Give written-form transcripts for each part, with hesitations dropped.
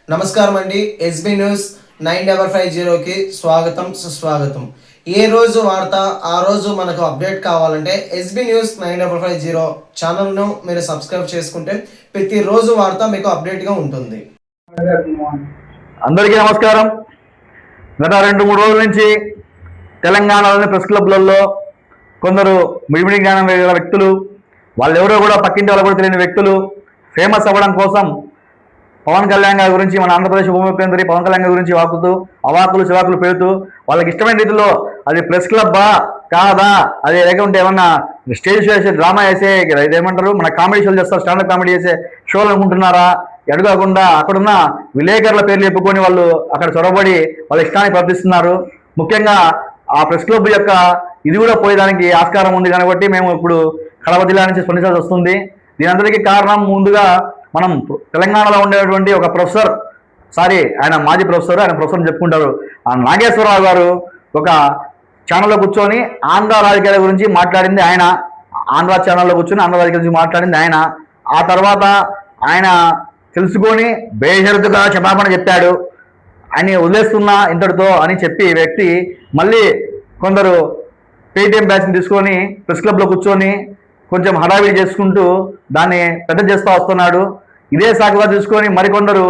నమస్కారం అండి. SB news 9550కి స్వాగతం సుస్వాగతం. ఏ రోజు వార్త ఆ రోజు మనకు అప్డేట్ కావాలంటే ఎస్బీ న్యూస్ 9550 ఛానల్ను మీరు సబ్స్క్రైబ్ చేసుకుంటే ప్రతిరోజు వార్త మీకు అప్డేట్గా ఉంటుంది. అందరికీ నమస్కారం. గత 2-3 రోజుల నుంచి తెలంగాణలోని ప్రెస్ క్లబ్లలో కొందరు మిడిమిడి జ్ఞానం వేగల వ్యక్తులు, వాళ్ళెవరో కూడా పక్కింటి వాళ్ళు కూడా తెలియని వ్యక్తులు ఫేమస్ అవ్వడం కోసం పవన్ కళ్యాణ్ గారి గురించి, మన ఆంధ్రప్రదేశ్ ఉప ముఖ్యమంత్రి పవన్ కళ్యాణ్ గారి గురించి వాకుతూ అవాకులు చివాకులు పెడుతూ వాళ్ళకి ఇష్టమైన రీతిలో అది ప్రెస్ క్లబ్బా కాదా, అది లేకుంటే ఏమన్నా స్టేజ్ షో వేసే డ్రామా వేసే ఇదేమంటారు మన కామెడీ షోలు చేస్తారు, స్టాండప్ కామెడీ చేసే షోలు అనుకుంటున్నారా? అడుగకుండా అక్కడున్న విలేకరుల పేర్లు చెప్పుకొని వాళ్ళు అక్కడ చొరబడి వాళ్ళ ఇష్టాన్ని ప్రవర్తిస్తున్నారు. ముఖ్యంగా ఆ ప్రెస్ క్లబ్ యొక్క ఇది కూడా పోయేదానికి ఆస్కారం ఉంది కాబట్టి మేము ఇప్పుడు కడప జిల్లా నుంచి స్పందించాల్సి వస్తుంది. దీని అందరికీ కారణం ముందుగా మనం తెలంగాణలో ఉండేటువంటి ఒక ప్రొఫెసర్, ఆయన మాజీ ప్రొఫెసర్, ఆయన ప్రొఫెసర్ చెప్పుకుంటారు, ఆ నాగేశ్వరరావు గారు ఒక ఛానల్లో కూర్చొని ఆంధ్ర రాజకీయాల గురించి మాట్లాడింది ఆయన. ఆంధ్ర ఛానల్లో కూర్చొని ఆంధ్ర రాజకీయాల గురించి మాట్లాడింది ఆయన. ఆ తర్వాత ఆయన తెలుసుకొని బేషరతుగా క్షమాపణ చెప్పాడు. ఆయన వదిలేస్తున్నా ఇంతటితో అని చెప్పి వ్యక్తి మళ్ళీ కొందరు పేటీఎం బ్యాచ్ని తీసుకొని ప్రెస్ క్లబ్లో కూర్చొని కొంచెం హడావిడి చేసుకుంటూ దాన్ని పెద్ద చేస్తూ వస్తున్నాడు. ఇదే సాకుగా తీసుకొని మరికొందరు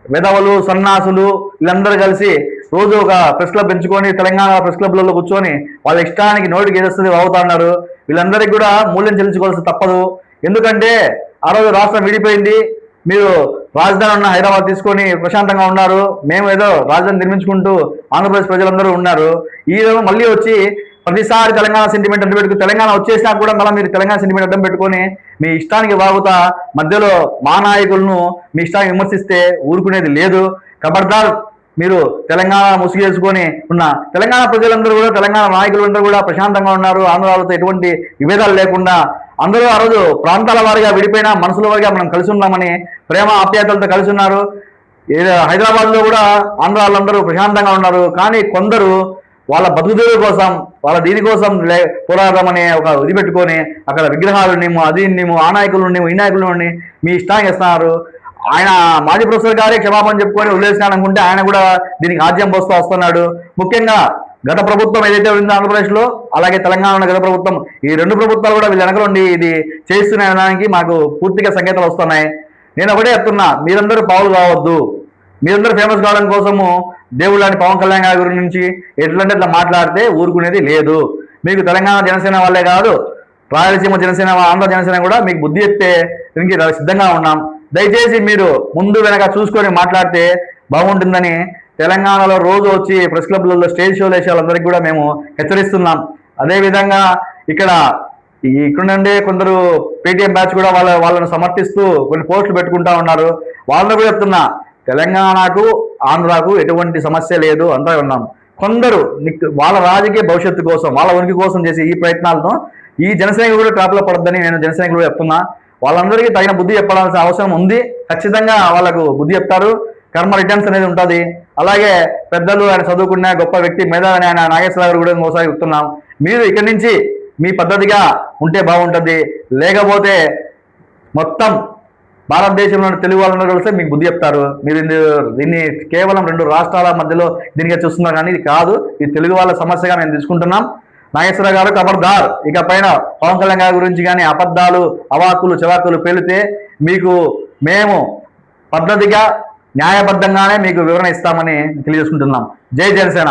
వెధవలు, సన్నాసులు వీళ్ళందరూ కలిసి రోజు ఒక ప్రెస్ క్లబ్ పెంచుకొని తెలంగాణ ప్రెస్ క్లబ్లలో కూర్చొని వాళ్ళ ఇష్టానికి నోటికి ఏదొస్తుంది అవుతా ఉన్నారు. వీళ్ళందరికీ కూడా మూల్యం చెల్లించుకోవాల్సి తప్పదు. ఎందుకంటే ఆ రోజు రాష్ట్రం విడిపోయింది, మీరు రాజధాని ఉన్న హైదరాబాద్ తీసుకొని ప్రశాంతంగా ఉన్నారు, మేము ఏదో రాజధాని నిర్మించుకుంటూ ఆంధ్రప్రదేశ్ ప్రజలందరూ ఉన్నారు. ఈ రోజు మళ్ళీ వచ్చి ప్రతిసారి తెలంగాణ సెంటిమెంట్ అడ్డం పెట్టుకుని తెలంగాణ వచ్చేసినా కూడా మళ్ళీ మీరు తెలంగాణ సెంటిమెంట్ అడ్డం పెట్టుకొని మీ ఇష్టానికి వాగుతా మధ్యలో మా నాయకులను మీ ఇష్టానికి విమర్శిస్తే ఊరుకునేది లేదు. ఖబర్దార్, మీరు తెలంగాణ ముసుగు చేసుకొని ఉన్న తెలంగాణ ప్రజలందరూ కూడా, తెలంగాణ నాయకులందరూ కూడా ప్రశాంతంగా ఉన్నారు. ఆంధ్రాలతో ఎటువంటి విభేదాలు లేకుండా అందరూ ఆ రోజు ప్రాంతాల వారిగా విడిపోయినా మనసుల వారిగా మనం కలిసి ఉన్నామని ప్రేమ ఆప్యాయతలతో కలిసి ఉన్నారు. హైదరాబాద్లో కూడా ఆంధ్ర వాళ్ళందరూ ప్రశాంతంగా ఉన్నారు. కానీ కొందరు వాళ్ళ బతుకుదేవి కోసం, వాళ్ళ దీనికోసం పోరాడమనే ఒక ఇది పెట్టుకొని అక్కడ విగ్రహాలునేమో అదినేమో ఆ నాయకులునేమో ఈ నాయకులని మీ ఇష్టాన్ని ఇస్తున్నారు. ఆయన మాజీ ప్రొఫెసర్ గారే క్షమాపణ చెప్పుకొని వదిలేసినాడు అనుకుంటే ఆయన కూడా దీనికి ఆజ్యం పోస్తూ వస్తున్నాడు. ముఖ్యంగా గత ప్రభుత్వం ఏదైతే ఉందో ఆంధ్రప్రదేశ్లో, అలాగే తెలంగాణలో గత ప్రభుత్వం, ఈ 2 ప్రభుత్వాలు కూడా వీళ్ళ వెనకలుండి ఇది చేస్తున్న దానికి మాకు పూర్తిగా సంకేతాలు వస్తున్నాయి. నేను ఒకటే చెప్తున్నా, మీరందరూ పావులు కావద్దు. మీరందరూ ఫేమస్ కావడం కోసము దేవుళ్ళని పవన్ కళ్యాణ్ గారి గురించి ఎట్లంటే అట్లా మాట్లాడితే ఊరుకునేది లేదు. మీకు తెలంగాణ జనసేన వాళ్ళే కాదు, రాయలసీమ జనసేన, ఆంధ్ర జనసేన కూడా మీకు బుద్ధి చెప్తే దీనికి సిద్ధంగా ఉన్నాం. దయచేసి మీరు ముందు వెనక చూసుకొని మాట్లాడితే బాగుంటుందని తెలంగాణలో రోజు వచ్చి ప్రెస్ క్లబ్లలో స్టేజ్ షోలు వేసే వాళ్ళందరికీ కూడా మేము హెచ్చరిస్తున్నాం. అదేవిధంగా ఇక్కడ నుండి కొందరు పేటీఎం బ్యాచ్ కూడా వాళ్ళను సమర్థిస్తూ కొన్ని పోస్టులు పెట్టుకుంటా ఉన్నారు. వాళ్ళని కూడా చెప్తున్నా, తెలంగాణకు ఆంధ్రాకు ఎటువంటి సమస్య లేదు, అంతా ఉన్నాం. కొందరు వాళ్ళ రాజకీయ భవిష్యత్తు కోసం, వాళ్ళ ఉనికి కోసం చేసే ఈ ప్రయత్నాలతో ఈ జనసైనికులు కూడా ట్రాప్లో పడద్దని నేను జనసైనికులు చెప్తున్నా. వాళ్ళందరికీ తగిన బుద్ధి చెప్పాల్సిన అవసరం ఉంది. ఖచ్చితంగా వాళ్ళకు బుద్ధి చెప్తారు. కర్మ రిటర్న్స్ అనేది ఉంటుంది. అలాగే పెద్దలు, ఆయన చదువుకున్న గొప్ప వ్యక్తి మేధావి ఆయన నాగేశ్వరరావు గారు కూడా ఒకసారి చెప్తున్నాం, మీరు ఇక్కడి నుంచి మీ పద్ధతిగా ఉంటే బాగుంటుంది. లేకపోతే మొత్తం భారతదేశంలో తెలుగు వాళ్ళందరూ కలిస్తే మీకు బుద్ధి చెప్తారు. మీరు దీన్ని కేవలం 2 రాష్ట్రాల మధ్యలో దీనిగా చూస్తున్నారు, కానీ ఇది కాదు. ఇది తెలుగు వాళ్ళ సమస్యగా మేము తీసుకుంటున్నాం. నాగేశ్వరరావు గారు ఖబర్దార్, ఇక పైన పవన్ కళ్యాణ్ గారి గురించి కానీ అబద్ధాలు, అవాకులు చివాకులు పేలితే మేము పద్ధతిగా న్యాయబద్ధంగానే మీకు వివరణ ఇస్తామని తెలియజేసుకుంటున్నాం. జై జనసేన.